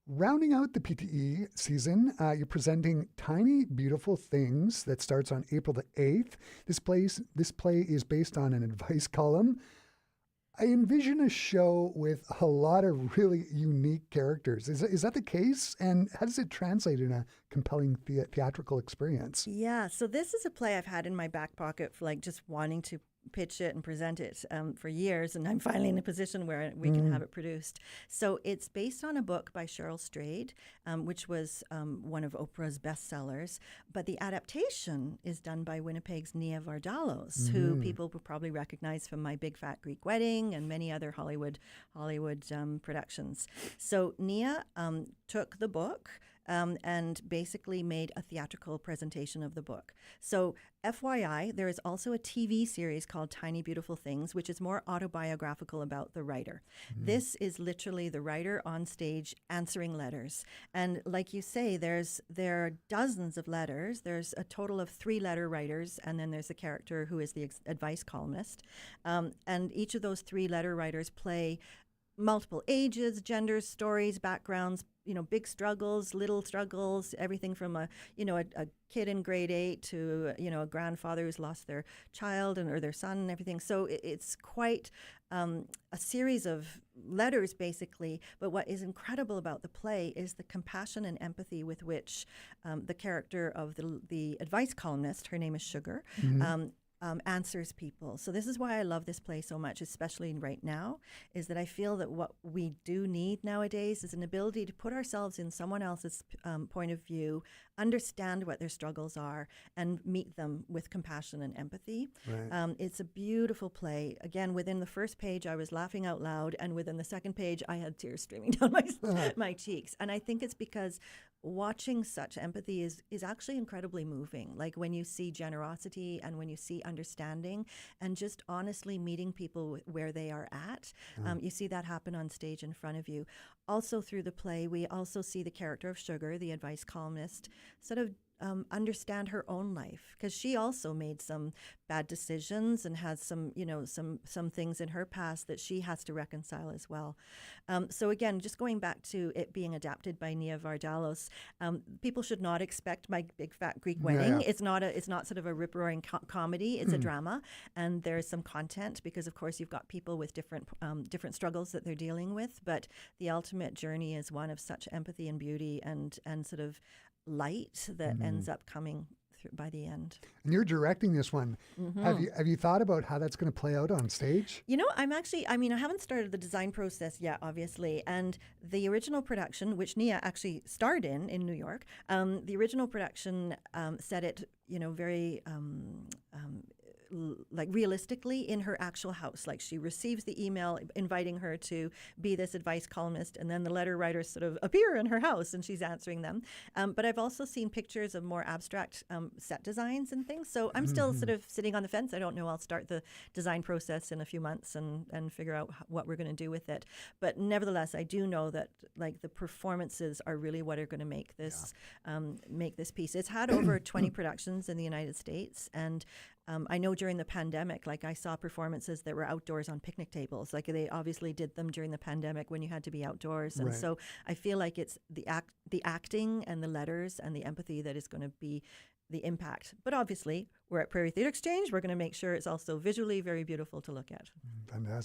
Rounding out the PTE season, you're presenting Tiny Beautiful Things that starts on April the 8th. This play is based on an advice column. I envision a show with a lot of really unique characters. Is that the case? And how does it translate in a compelling theatrical experience? Yeah, so this is a play I've had in my back pocket for like just wanting to pitch it and present it for years, and I'm finally in a position where we can have it produced. So it's based on a book by Cheryl Strayed, which was one of Oprah's bestsellers, but the adaptation is done by Winnipeg's Nia Vardalos, who people will probably recognize from My Big Fat Greek Wedding and many other Hollywood productions. So Nia took the book and basically made a theatrical presentation of the book. So FYI, there is also a TV series called Tiny Beautiful Things, which is more autobiographical about the writer. This is literally the writer on stage answering letters. And like you say, there are dozens of letters. There's a total of 3 letter writers, and then there's a character who is the advice columnist. And each of those 3 letter writers play multiple ages, genders, stories, backgrounds, big struggles, little struggles, everything from a kid in grade 8 to, a grandfather who's lost their child or their son and everything. So it's quite a series of letters, basically. But what is incredible about the play is the compassion and empathy with which the character of the advice columnist, her name is Sugar, answers people. So this is why I love this play so much, especially right now, is that I feel that what we do need nowadays is an ability to put ourselves in someone else's point of view, understand what their struggles are, and meet them with compassion and empathy. Right. It's a beautiful play. Again, within the first page, I was laughing out loud, and within the second page, I had tears streaming down my cheeks. And I think it's because watching such empathy is actually incredibly moving. Like when you see generosity and when you see understanding and just honestly meeting people where they are at, you see that happen on stage in front of you. Also through the play, we also see the character of Sugar, the advice columnist, sort of understand her own life, because she also made some bad decisions and has some things in her past that she has to reconcile as well. So again, just going back to it being adapted by Nia Vardalos, people should not expect My Big Fat Greek Wedding. Yeah. It's not sort of a rip-roaring comedy. It's a drama, and there's some content because, of course, you've got people with different struggles that they're dealing with. But the ultimate journey is one of such empathy and beauty and sort of light that ends up coming through by the end. And you're directing this one. Have you thought about how that's going to play out on stage? I haven't started the design process yet, obviously. And the original production, which Nia actually starred in New York, the original production set it, very like realistically in her actual house. Like she receives the email inviting her to be this advice columnist, and then the letter writers sort of appear in her house and she's answering them. But I've also seen pictures of more abstract set designs and things. So I'm still sort of sitting on the fence. I don't know. I'll start the design process in a few months and figure out what we're going to do with it. But nevertheless, I do know that like the performances are really what are going to make this piece. It's had over 20 productions in the United States, and I know during the pandemic, like I saw performances that were outdoors on picnic tables. Like they obviously did them during the pandemic when you had to be outdoors. And so I feel like it's the acting and the letters and the empathy that is going to be the impact. But obviously, we're at Prairie Theatre Exchange. We're going to make sure it's also visually very beautiful to look at. Fantastic.